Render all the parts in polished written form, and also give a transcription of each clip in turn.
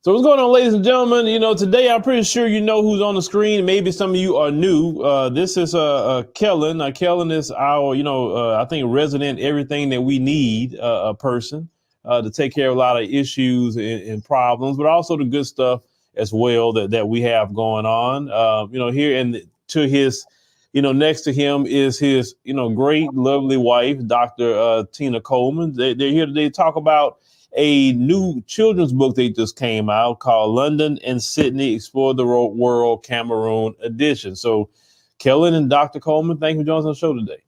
So what's going on, ladies and gentlemen? Today I'm pretty sure you know who's on the screen. Maybe some of you are new. This is Kellen. Kellen is our, I think resident everything that we need a person to take care of a lot of issues and problems, but also the good stuff as well that we have going on. Here and to his, next to him is his, great, lovely wife, Dr. Tina Coleman. They're here today to talk about a new children's book they just came out called London and Sydney Explore the World Cameroon Edition. So Kellen and Dr. Coleman, thank you for joining us on the show today.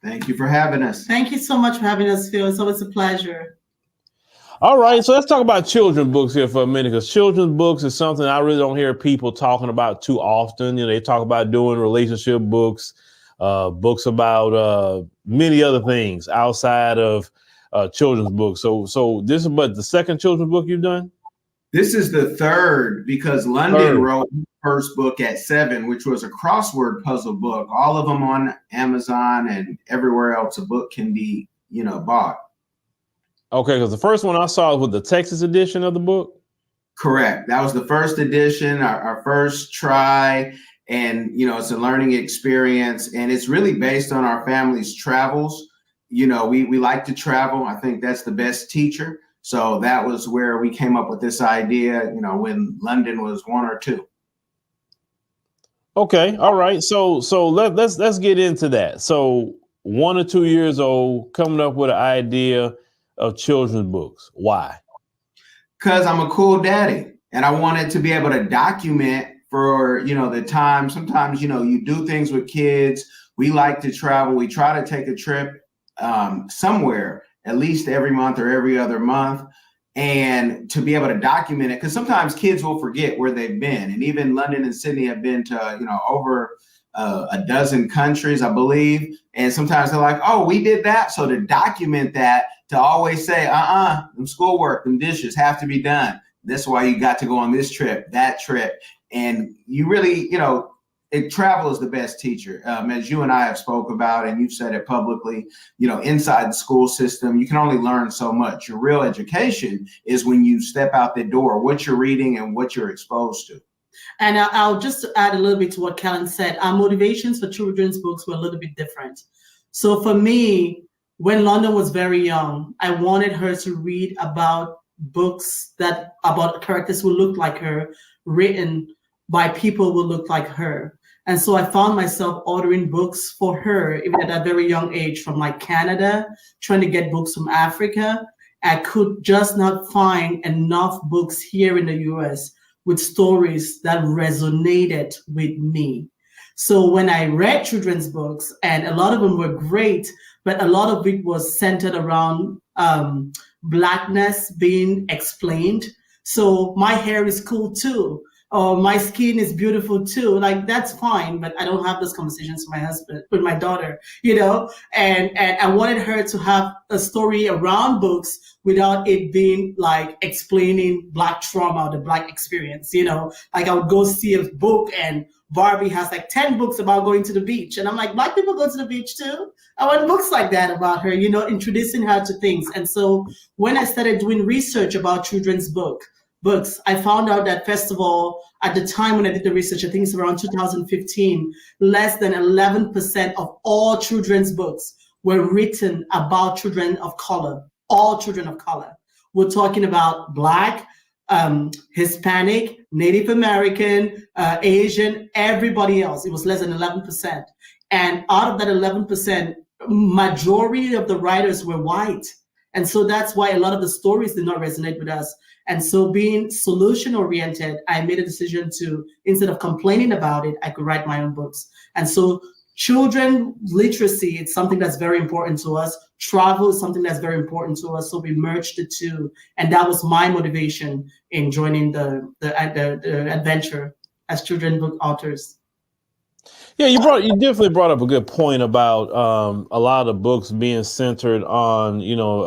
Thank you for having us. Thank you so much for having us, Phil. It's always a pleasure. All right, so let's talk about children's books here for a minute, because children's books is something I really don't hear people talking about too often. They talk about doing relationship books, books about many other things outside of children's books. So this is but the second children's book you've done? This is the third, because London wrote his first book at 7, which was a crossword puzzle book. All of them on Amazon and everywhere else a book can be, bought. Okay, because the first one I saw was the Texas edition of the book. Correct. That was the first edition, our first try. And, it's a learning experience. And it's really based on our family's travels. We like to travel. I think that's the best teacher. So that was where we came up with this idea, when London was 1 or 2. Okay. All right. So let's get into that. So 1 or 2 years old, coming up with an idea of children's books. Why? Because I'm a cool daddy and I wanted to be able to document for, the time. Sometimes, you do things with kids. We like to travel. We try to take a trip somewhere at least every month or every other month, and to be able to document it, because sometimes kids will forget where they've been. And even London and Sydney have been to over a dozen countries, I believe, and sometimes they're like, oh, we did that. So to document that, to always say them schoolwork, them dishes have to be done, that's why you got to go on this trip, that trip. And you really travel is the best teacher, as you and I have spoke about, and you've said it publicly. Inside the school system, you can only learn so much. Your real education is when you step out the door, what you're reading and what you're exposed to. And I'll just add a little bit to what Kellen said. Our motivations for children's books were a little bit different. So for me, when London was very young, I wanted her to read about books about characters who looked like her, written by people who looked like her. And so I found myself ordering books for her, even at that very young age, from like Canada, trying to get books from Africa. I could just not find enough books here in the US with stories that resonated with me. So when I read children's books, and a lot of them were great, but a lot of it was centered around Blackness being explained. So my hair is cool too. Oh, my skin is beautiful too. Like, that's fine, but I don't have those conversations with my daughter, and I wanted her to have a story around books without it being like explaining Black trauma or the Black experience, like I would go see a book and Barbie has like 10 books about going to the beach. And I'm like, Black people go to the beach too. I want books like that about her, introducing her to things. And so when I started doing research about children's books, I found out that, first of all, at the time when I did the research, I think it's around 2015, less than 11% of all children's books were written about children of color, all children of color. We're talking about Black, Hispanic, Native American, Asian, everybody else. It was less than 11%. And out of that 11%, majority of the writers were white. And so that's why a lot of the stories did not resonate with us. And so being solution oriented, I made a decision to, instead of complaining about it, I could write my own books. And so children literacy, it's something that's very important to us. Travel is something that's very important to us. So we merged the two. And that was my motivation in joining the adventure as children's book authors. Yeah, you definitely brought up a good point about a lot of the books being centered on,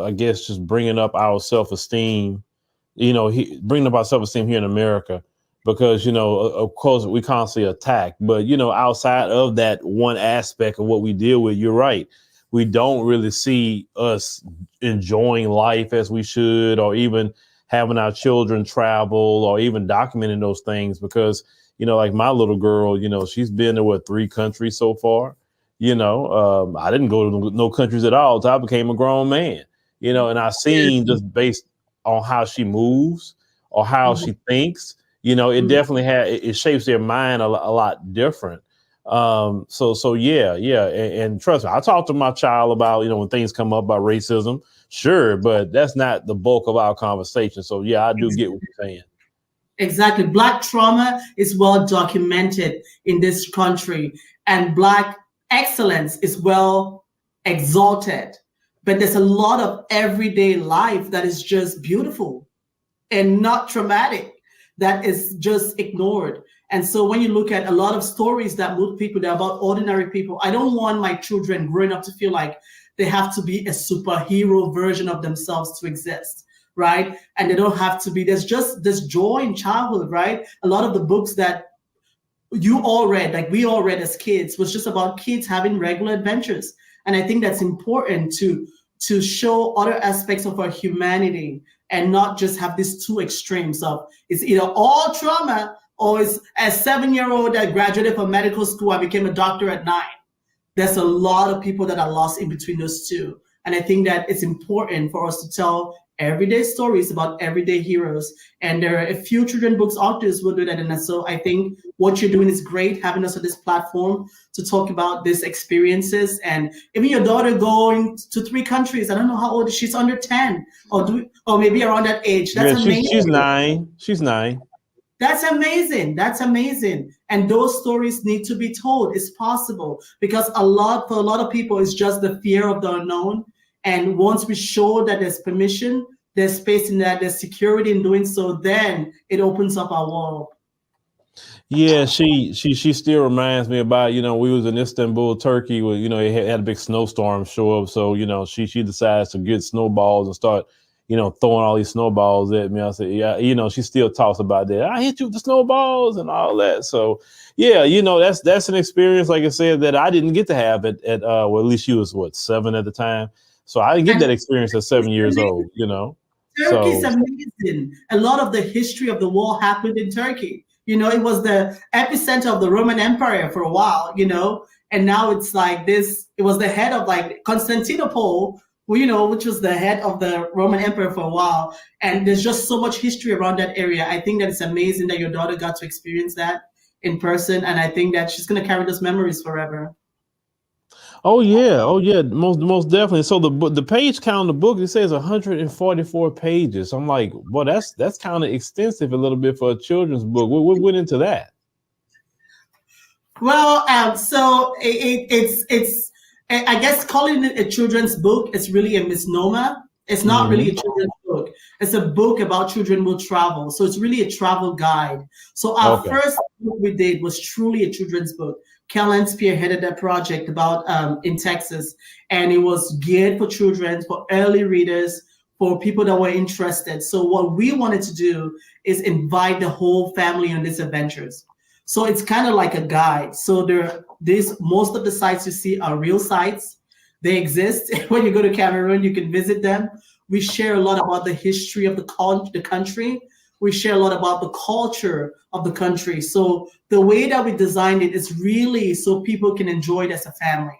I guess just bringing up our self-esteem, bringing up our self-esteem here in America, because, of course, we constantly attack. But, outside of that one aspect of what we deal with, you're right. We don't really see us enjoying life as we should, or even having our children travel or even documenting those things because, like my little girl, she's been to 3 countries so far. I didn't go to no countries at all until I became a grown man, and I seen just based on how she moves or how she thinks, it definitely it shapes their mind a lot different. So yeah. And trust me, I talk to my child about, when things come up about racism, sure, but that's not the bulk of our conversation. So yeah, I do get what you're saying. Exactly. Black trauma is well documented in this country, and Black excellence is well exalted. But there's a lot of everyday life that is just beautiful and not traumatic, that is just ignored. And so when you look at a lot of stories that move people, they're about ordinary people. I don't want my children growing up to feel like they have to be a superhero version of themselves to exist, right? And they don't have to be, there's just this joy in childhood, right? A lot of the books that you all read, like we all read as kids, was just about kids having regular adventures. And I think that's important to show other aspects of our humanity and not just have these two extremes of it's either all trauma or it's a 7-year-old that graduated from medical school, I became a doctor at 9. There's a lot of people that are lost in between those two. And I think that it's important for us to tell everyday stories about everyday heroes. And there are a few children books authors will do that. And so I think what you're doing is great, having us on this platform to talk about these experiences. And even your daughter going to 3 countries, I don't know how old she's, under 10 or maybe around that age. That's amazing. She's 9. She's 9. That's amazing. That's amazing. And those stories need to be told. It's possible because for a lot of people, it's just the fear of the unknown. And once we show that there's permission, there's space in that, there's security in doing so, then it opens up our world. Yeah, she still reminds me about, we was in Istanbul, Turkey, where, it had a big snowstorm show up. So, she decides to get snowballs and start, throwing all these snowballs at me. I said, yeah, she still talks about that. I hit you with the snowballs and all that. So, yeah, that's an experience, like I said, that I didn't get to have at at least she was 7 at the time. So I didn't get that experience at 7 years old, Turkey's amazing. A lot of the history of the war happened in Turkey. It was the epicenter of the Roman Empire for a while, and now it's like this. It was the head of like Constantinople, which was the head of the Roman Empire for a while. And there's just so much history around that area. I think that it's amazing that your daughter got to experience that in person. And I think that she's going to carry those memories forever. Oh yeah, most definitely. So the page count in the book, it says 144 pages. I'm like, well, that's kind of extensive a little bit for a children's book. What went into that? Well, so it's I guess calling it a children's book is really a misnomer. It's not really a children's book. It's a book about children will travel. So it's really a travel guide. So our first book we did was truly a children's book. Kellen spearheaded that project about in Texas, and it was geared for children, for early readers, for people that were interested. So what we wanted to do is invite the whole family on these adventures. So it's kind of like a guide. So most of the sites you see are real sites. They exist. When you go to Cameroon, you can visit them. We share a lot about the history of the country. We share a lot about the culture of the country. So the way that we designed it is really so people can enjoy it as a family.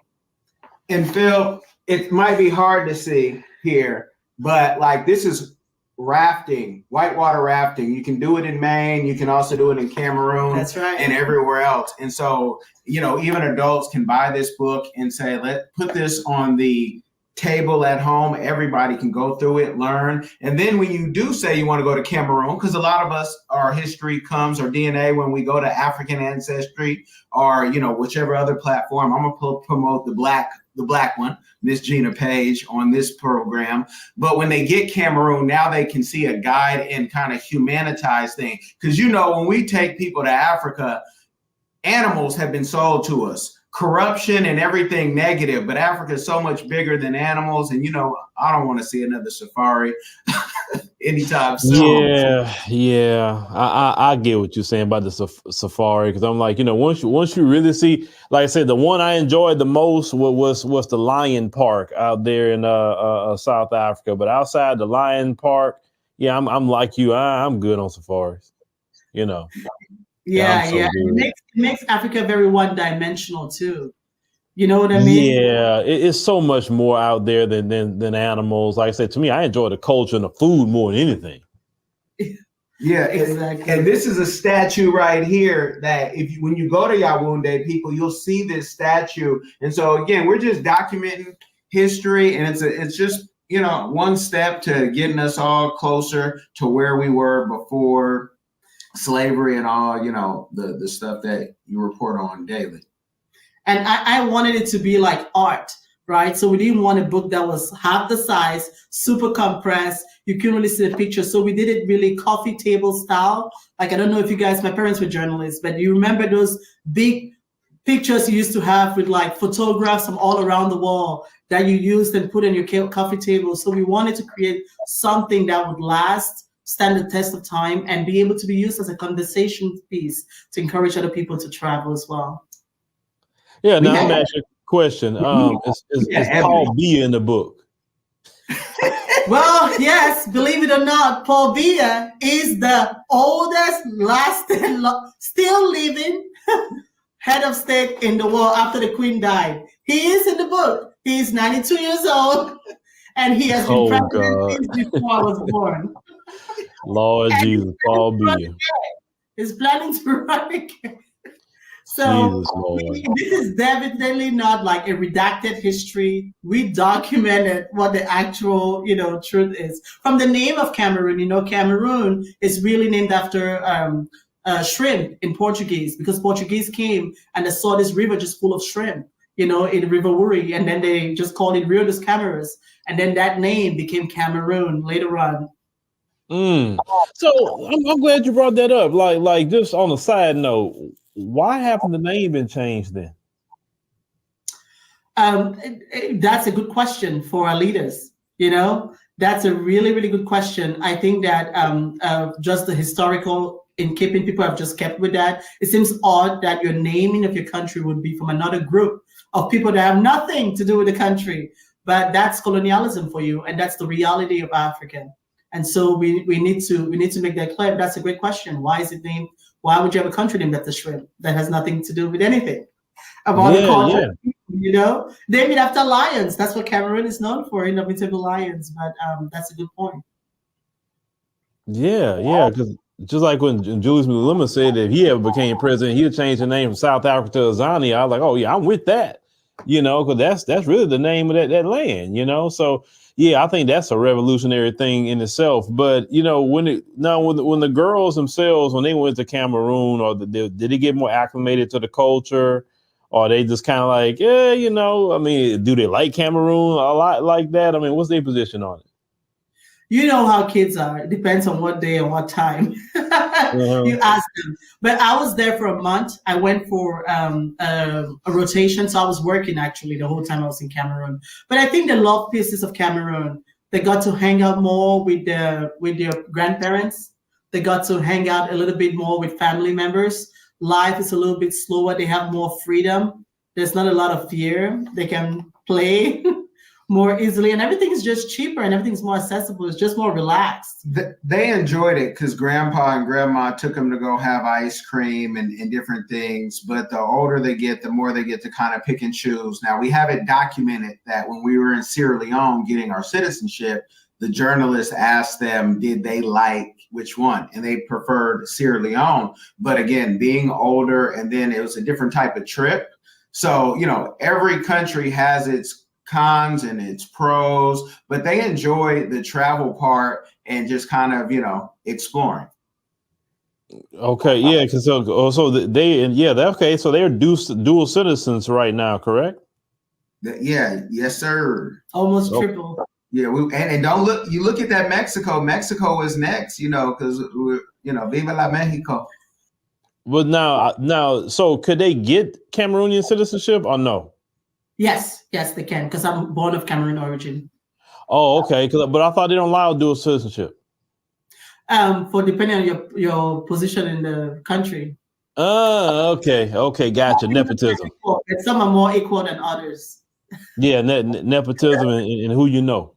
And Phil, it might be hard to see here, but like this is rafting, whitewater rafting. You can do it in Maine. You can also do it in Cameroon. That's right. And everywhere else. And so, even adults can buy this book and say, let's put this on the table at home. Everybody can go through it, learn. And then when you do say you want to go to Cameroon, because a lot of us, our history comes, our DNA, when we go to African ancestry or, whichever other platform, I'm going to promote the black one, Miss Gina Page, on this program. But when they get Cameroon, now they can see a guide and kind of humanitize thing. Because, when we take people to Africa, animals have been sold to us. Corruption and everything negative, but Africa is so much bigger than animals. And, I don't want to see another safari anytime soon. Yeah. I get what you're saying about the safari. Cause I'm like, once you really see, like I said, the one I enjoyed the most was the Lion Park out there in South Africa. But outside the Lion Park, yeah, I'm like you. I'm good on safaris. You know. Yeah, I'm so yeah. good. It makes Africa very one-dimensional too. You know what I mean? Yeah, it's so much more out there than animals. Like I said, to me, I enjoy the culture and the food more than anything. Yeah, Exactly. and this is a statue right here that when you go to Yaoundé, people, you'll see this statue. And so again, we're just documenting history, and it's just, you know, one step to getting us all closer to where we were before slavery and all, you know, the stuff that you report on daily. And I wanted it to be like art, right? So we didn't want a book that was half the size, super compressed. You couldn't really see the picture. So we did it really coffee table style. Like, I don't know if you guys, my parents were journalists, but you remember those big pictures you used to have with like photographs from all around the wall that you used and put in your coffee table. So we wanted to create something that would last, stand the test of time, and be able to be used as a conversation piece to encourage other people to travel as well. Yeah, now I'm asking a question. Is Paul Biya in the book? Well, yes, believe it or not, Paul Biya is the oldest, still living head of state in the world after the Queen died. He is in the book. He's 92 years old, and he has been president since before I was born. Lord and Jesus, Paul Biya. He's planning to run again. So this is definitely not like a redacted history. We documented what the actual, you know, truth is. From the name of Cameroon, you know, Cameroon is really named after shrimp in Portuguese, because Portuguese came and they saw this river just full of shrimp, you know, in the River Uri, and then they just called it Rio dos Cameras, and then that name became Cameroon later on. So I'm glad you brought that up. Like just on a side note, why haven't the name been changed then? That's a good question for our leaders. You know, that's a really, really good question. I think that just the historical in keeping people have just kept with that. It seems odd that your naming of your country would be from another group of people that have nothing to do with the country. But that's colonialism for you, and that's the reality of Africa. And so we need to make that clear. That's a great question. Why is it named? Why would you have a country named after shrimp that has nothing to do with anything about the culture? You know, named it after lions. That's what Cameroon is known for, indomitable lions. But that's a good point. Yeah, because just like when Julius Malema said that if he ever became president, he'd change the name from South Africa to Azania. I was like, oh yeah, I'm with that. You know, because that's really the name of that land. You know, so. Yeah, I think that's a revolutionary thing in itself. But you know, when the girls themselves, when they went to Cameroon, or did they get more acclimated to the culture, or they just kind of like, yeah, you know, I mean, do they like Cameroon a lot like that? I mean, what's their position on it? You know how kids are. It depends on what day and what time you ask them. But I was there for a month. I went for a rotation. So I was working actually the whole time I was in Cameroon. But I think the love pieces of Cameroon, they got to hang out more with their grandparents. They got to hang out a little bit more with family members. Life is a little bit slower. They have more freedom. There's not a lot of fear. They can play more easily, and everything is just cheaper and everything's more accessible. It's just more relaxed. They enjoyed it because grandpa and grandma took them to go have ice cream and different things. But the older they get, the more they get to kind of pick and choose. Now, we have it documented that when we were in Sierra Leone getting our citizenship, the journalist asked them, did they like which one? And they preferred Sierra Leone. But again, being older, and then it was a different type of trip. So, you know, every country has its cons and its pros, but they enjoy the travel part and just kind of, you know, exploring. Okay, yeah, because so okay, so they're dual citizens right now, correct? Yeah, yes, sir. Almost triple. Yeah, and don't look. You look at that Mexico. Mexico is next, you know, because Viva la Mexico. But now, so could they get Cameroonian citizenship or no? Yes, they can, because I'm born of Cameroon origin. Oh, okay. But I thought they don't allow dual citizenship. For depending on your position in the country. Okay, gotcha. Nepotism. Some are more equal than others. Yeah, nepotism and who you know.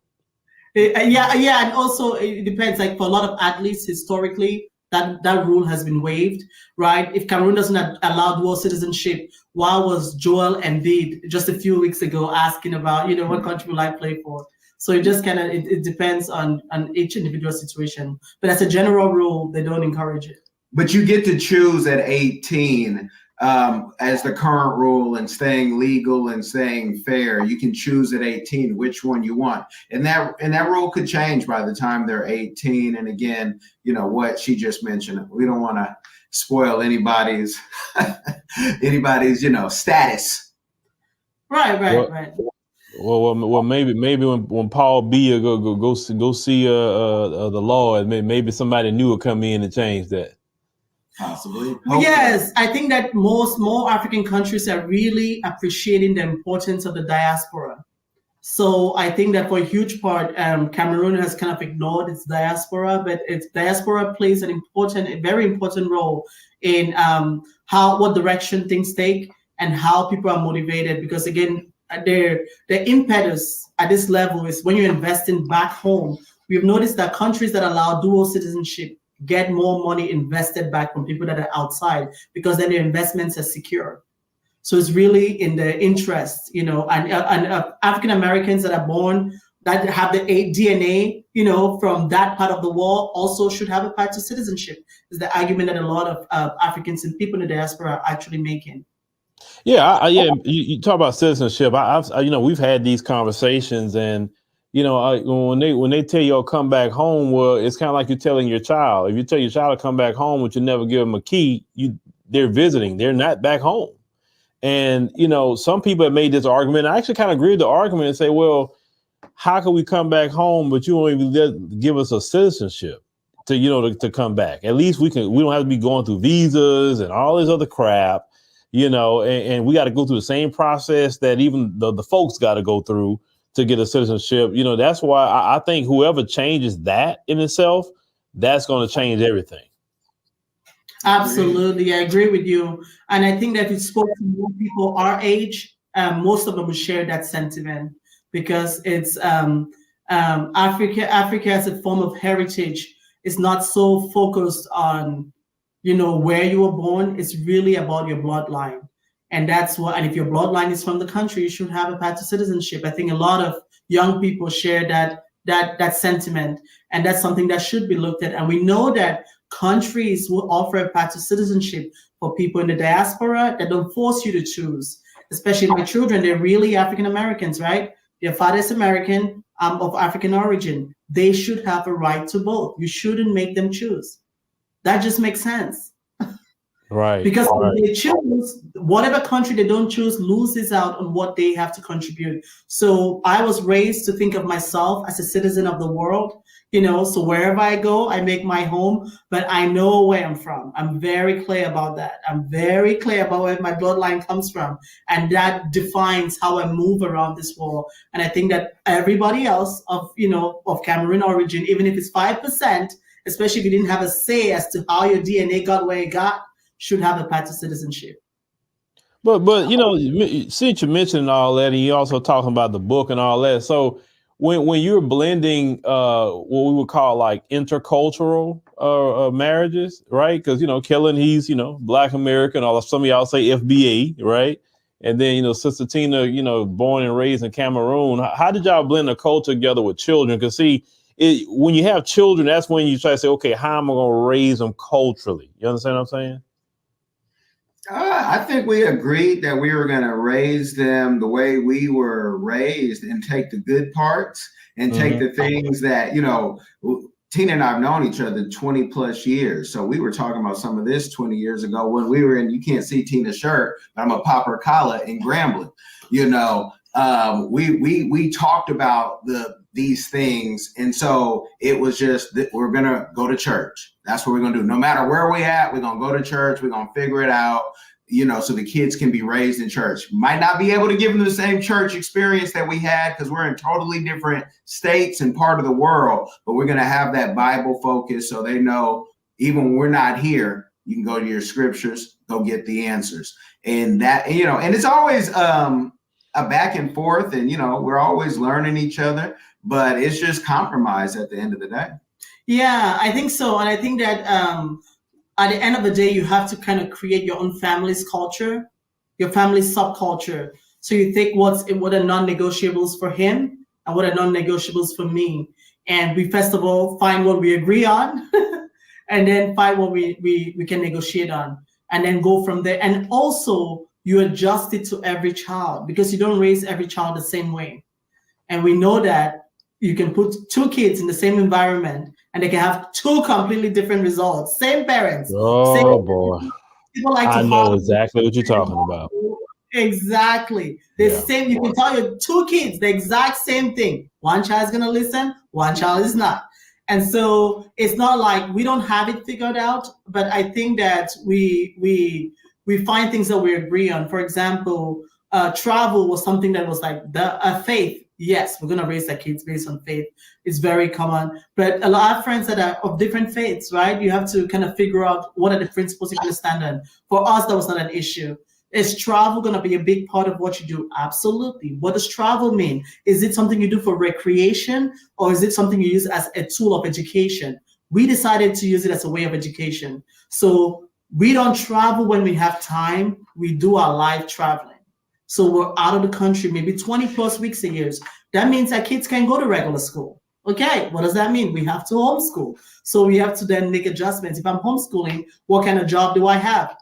Yeah, and also it depends. Like for a lot of athletes, historically, that rule has been waived, right? If Cameroon doesn't allow dual citizenship, why was Joel Embiid just a few weeks ago asking about, what country will I play for? So it just kind of it depends on each individual situation. But as a general rule, they don't encourage it. But you get to choose at 18 as the current rule, and staying legal and staying fair. You can choose at 18 which one you want, and that rule could change by the time they're 18. And again, what she just mentioned, we don't want to spoil anybody's status. Right. Well, maybe when Paul Biya go see the law, and maybe somebody new will come in and change that. Possibly. Yes, I think that more African countries are really appreciating the importance of the diaspora. So I think that for a huge part, Cameroon has kind of ignored its diaspora, but its diaspora plays a very important role in what direction things take and how people are motivated. Because again, their impetus at this level is when you're investing back home. We've noticed that countries that allow dual citizenship get more money invested back from people that are outside, because then their investments are secure. So it's really in the interest, and African Americans that are born that have the DNA, from that part of the world also should have a path to citizenship. Is the argument that a lot of Africans and people in the diaspora are actually making. Yeah, you talk about citizenship. We've had these conversations, and when they tell you, "Oh, come back home," well, it's kind of like you're telling your child. If you tell your child to come back home, but you never give them a key, they're visiting. They're not back home. And some people have made this argument. I actually kind of agree with the argument and say, well, how can we come back home, but you won't even give us a citizenship to come back? At least we don't have to be going through visas and all this other crap, and we got to go through the same process that even the folks got to go through to get a citizenship. That's why I think whoever changes that in itself, that's going to change everything. Absolutely. I agree with you. And I think that if you spoke to more people our age, most of them will share that sentiment, because it's Africa as a form of heritage is not so focused on, where you were born. It's really about your bloodline. And and if your bloodline is from the country, you should have a path to citizenship. I think a lot of young people share that sentiment, and that's something that should be looked at. And we know that countries will offer a path to citizenship for people in the diaspora that don't force you to choose. Especially my children, they're really African Americans, right? Their father is American, of African origin. They should have a right to vote. You shouldn't make them choose. That just makes sense. Right. Because if they choose, whatever country they don't choose loses out on what they have to contribute. So I was raised to think of myself as a citizen of the world, so wherever I go, I make my home, but I know where I'm from. I'm very clear about that. I'm very clear about where my bloodline comes from. And that defines how I move around this world. And I think that everybody else of Cameroon origin, even if it's 5%, especially if you didn't have a say as to how your DNA got where it got, should have a path to citizenship. But since you're mentioning all that, and you're also talking about the book and all that, so when you're blending what we would call like intercultural marriages, right? Because Kellen, he's Black American, or some of y'all say FBA, right? And then Sister Tina, born and raised in Cameroon. How did y'all blend the culture together with children? Because when you have children, that's when you try to say, okay, how am I going to raise them culturally? You understand what I'm saying? I think we agreed that we were going to raise them the way we were raised, and take the good parts and take the things that, Tina and I have known each other 20 plus years. So we were talking about some of this 20 years ago when we were in, you can't see Tina's shirt, but I'm going to pop her collar in Grambling. We talked about these things. And so it was just that we're going to go to church. That's what we're going to do. No matter where we at, we're going to go to church. We're going to figure it out, so the kids can be raised in church. Might not be able to give them the same church experience that we had, because we're in totally different states and part of the world, but we're going to have that Bible focus, so they know even when we're not here, you can go to your scriptures, go get the answers. And that, and it's always a back and forth, and we're always learning each other. but it's just compromise at the end of the day. Yeah, I think so. And I think that at the end of the day, you have to kind of create your own family's culture, your family's subculture. So you think what are non-negotiables for him and what are non-negotiables for me. And we first of all find what we agree on and then find what we can negotiate on and then go from there. And also you adjust it to every child because you don't raise every child the same way. And we know that you can put two kids in the same environment and they can have two completely different results. Same parents. Oh same boy. People like I to know follow exactly what you're talking about. Exactly. The Yeah. same, you can tell your two kids the exact same thing. One child's gonna listen, one child is not. And so it's not like we don't have it figured out, but I think that we find things that we agree on. For example, travel was something that was like the faith. Yes, we're gonna raise our kids based on faith. It's very common. But a lot of friends that are of different faiths, right? You have to kind of figure out what are the principles you're gonna stand on. For us, that was not an issue. Is travel going to be a big part of what you do? Absolutely. What does travel mean? Is it something you do for recreation or is it something you use as a tool of education? We decided to use it as a way of education. So we don't travel when we have time. We do our life traveling. So we're out of the country, maybe 20 plus weeks a year. That means that kids can go to regular school. Okay, what does that mean? We have to homeschool. So we have to then make adjustments. If I'm homeschooling, what kind of job do I have?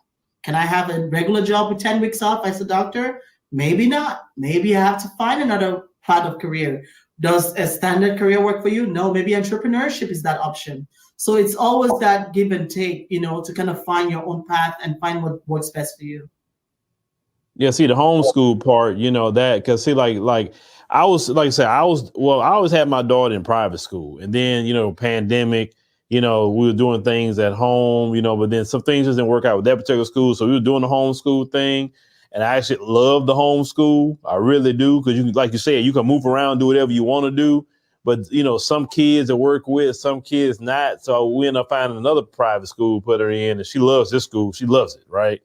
Can I have a regular job with 10 weeks off as a doctor? Maybe not. Maybe I have to find another path of career. Does a standard career work for you? No, maybe entrepreneurship is that option. So it's always that give and take, to kind of find your own path and find what works best for you. Yeah, see the homeschool part, that because see, like I was like I said, I always had my daughter in private school, and then pandemic. We were doing things at home, but then some things just didn't work out with that particular school. So we were doing the homeschool thing. And I actually love the homeschool. I really do. Because like you said, you can move around, do whatever you want to do. But, some kids that work with, some kids not. So we end up finding another private school, put her in. And she loves this school. She loves it. Right.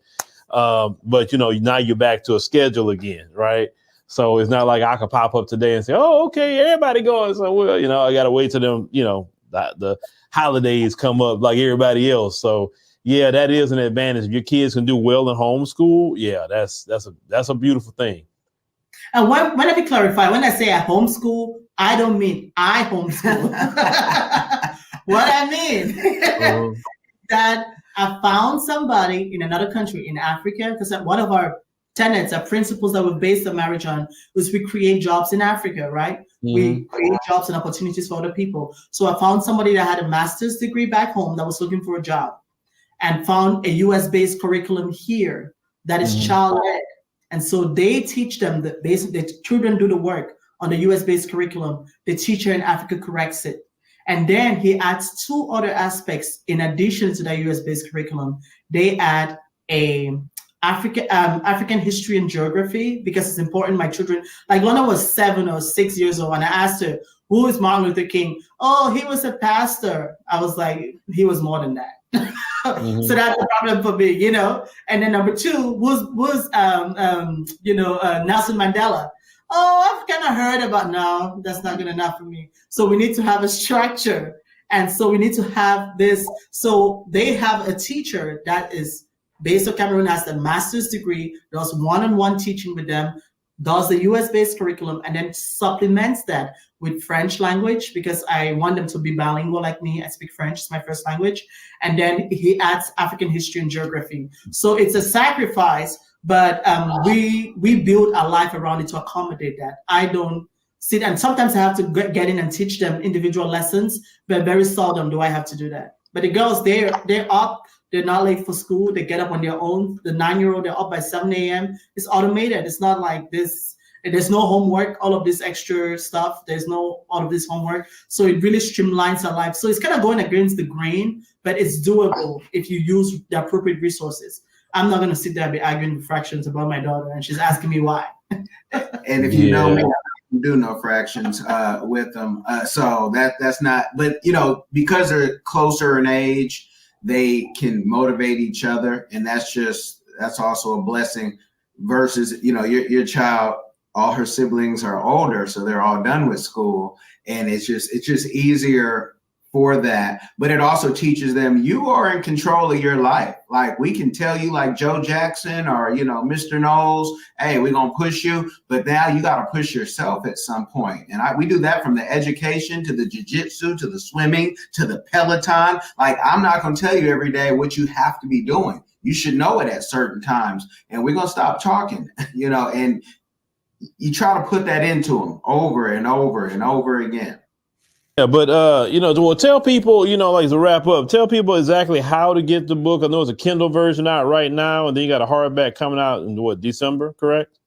But, now you're back to a schedule again. Right. So it's not like I could pop up today and say, oh, OK, everybody going. So, well, I got to wait till them, the holidays come up like everybody else. So yeah, that is an advantage. If your kids can do well in homeschool, yeah, that's a beautiful thing. And when let me clarify, when I say I homeschool, I don't mean I homeschool. What I mean that I found somebody in another country in Africa, because one of our tenets, our principles that we're based our marriage on, was we create jobs in Africa, right? Mm-hmm. We create jobs and opportunities for other people. So I found somebody that had a master's degree back home that was looking for a job and found a US-based curriculum here that is child-led. And so they teach them, the children do the work on the US-based curriculum. The teacher in Africa corrects it. And then he adds two other aspects in addition to that US-based curriculum. They add a African history and geography, because it's important. My children, like Lana was 7 or 6 years old, and I asked her, who is Martin Luther King? Oh, he was a pastor. I was like, he was more than that. So that's a problem for me, And then number two was Nelson Mandela. Oh, I've kind of heard about, no, that's not good enough for me. So we need to have a structure. And so we need to have this. So they have a teacher that is based on Cameroon, has the master's degree, does one-on-one teaching with them, does the US-based curriculum, and then supplements that with French language, because I want them to be bilingual like me. I speak French, it's my first language. And then he adds African history and geography. So it's a sacrifice, but we build our life around it to accommodate that. I don't sit, and sometimes I have to get in and teach them individual lessons, but very seldom do I have to do that. But the girls, they're up. They're not late for school. They get up on their own. The 9-year-old, they're up by 7 a.m. It's automated. It's not like this. There's no homework, all of this extra stuff. There's no all of this homework. So it really streamlines our life. So it's kind of going against the grain, but it's doable if you use the appropriate resources. I'm not going to sit there and be arguing fractions about my daughter, and she's asking me why. And if you know me, I do no fractions with them. So that's not, but because they're closer in age, they can motivate each other, and that's also a blessing. Versus, your child all her siblings are older, so they're all done with school, and it's just easier for that. But it also teaches them you are in control of your life. Like, we can tell you, like Joe Jackson or, you know, Mr. Knowles, hey, we're gonna push you, but now you got to push yourself at some point. And we do that from the education to the jiu-jitsu to the swimming to the Peloton. Like, I'm not gonna tell you every day what you have to be doing. You should know it at certain times, and we're gonna stop talking, you know, and you try to put that into them over and over and over again. Yeah, but you know, well, tell people, you know, like to wrap up, tell people exactly how to get the book. I know there's a Kindle version out right now, and then you got a hardback coming out in what, December, correct?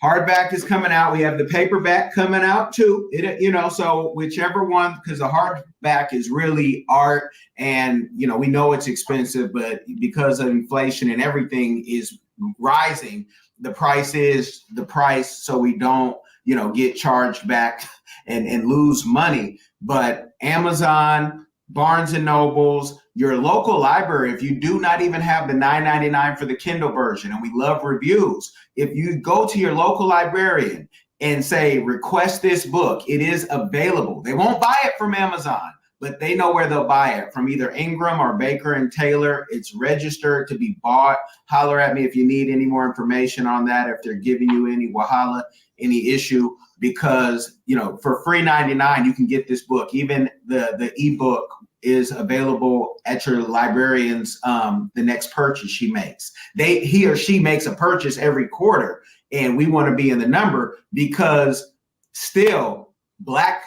Hardback is coming out. We have the paperback coming out too. You know, so whichever one, because the hardback is really art, and you know, we know it's expensive, but because of inflation and everything is rising, the price is the price, so we don't, you know, get charged back and lose money. But Amazon, Barnes and Nobles, your local library, if you do not even have the $9.99 for the Kindle version, and we love reviews, if you go to your local librarian and say, request this book, it is available. They won't buy it from Amazon, but they know where they'll buy it, from either Ingram or Baker and Taylor. It's registered to be bought. Holler at me if you need any more information on that, if they're giving you any wahala, any issue, because, you know, for free 99, you can get this book. Even the ebook is available at your librarian's the next purchase she makes. He or she makes a purchase every quarter, and we want to be in the number, because still Black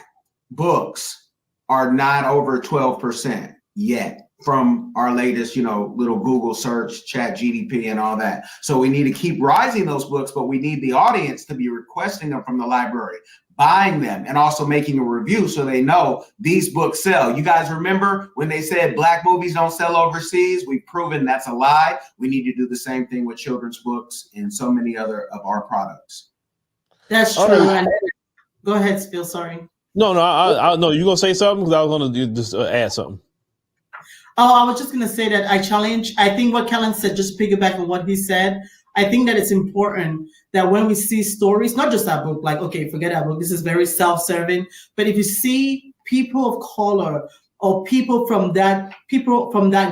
books are not over 12% yet from our latest, you know, little Google search, Chat GDP and all that. So we need to keep rising those books, but we need the audience to be requesting them from the library, buying them, and also making a review so they know these books sell. You guys remember when they said Black movies don't sell overseas? We've proven that's a lie. We need to do the same thing with children's books and so many other of our products. That's true. And go ahead, Spiel, sorry. No, I no, you gonna say something? Because I was gonna just add something. Oh, I was just going to say that I think what Kellen said, just piggyback on what he said, I think that it's important that when we see stories, not just that book, like, okay, forget that book, this is very self-serving, but if you see people of color or people from that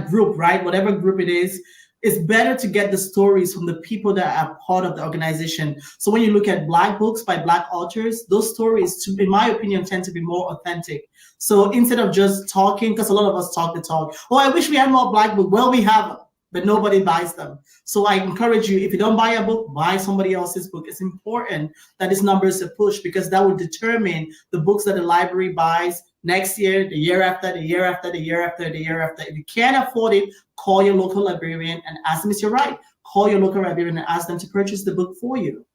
group, right, whatever group it is, it's better to get the stories from the people that are part of the organization. So when you look at Black books by Black authors, those stories, in my opinion, tend to be more authentic. So instead of just talking, because a lot of us talk the talk, oh, I wish we had more Black books. Well, we have them, but nobody buys them. So I encourage you, if you don't buy a book, buy somebody else's book. It's important that this number is a push, because that will determine the books that the library buys next year, the year after, the year after, the year after, the year after. If you can't afford it, call your local librarian and ask them, you're right. Call your local librarian and ask them to purchase the book for you.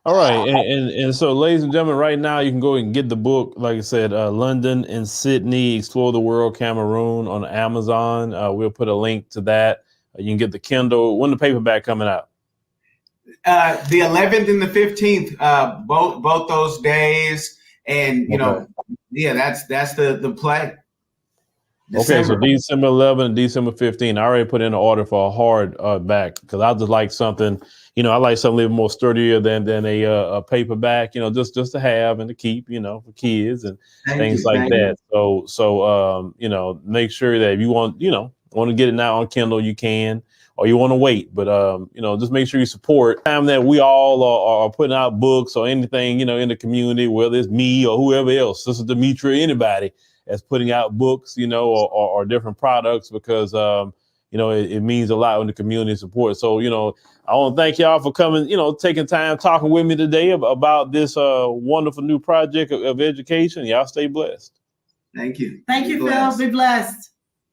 All right. And so, ladies and gentlemen, right now you can go and get the book, like I said, London and Sydney, Explore the World, Cameroon, on Amazon. We'll put a link to that. You can get the Kindle. When the paperback coming out? The 11th and the 15th, both those days. And, you know, yeah, that's the play. December. Okay, so December 11 and December 15. I already put in an order for a hard back, because I just like something, you know, I like something a little more sturdier than a paperback, you know, just to have and to keep, you know, for kids and things like that. So you know, make sure that if you want to get it now on Kindle, you can, or you want to wait, but you know, just make sure you support time that we all are putting out books or anything, you know, in the community, whether it's me or whoever else, Sister Demetria, anybody that's putting out books, you know, or different products, because you know, it means a lot when the community support. So, you know, I want to thank y'all for coming, you know, taking time talking with me today about this wonderful new project of education. Y'all stay blessed. Thank you. Thank you, Phil. Be blessed.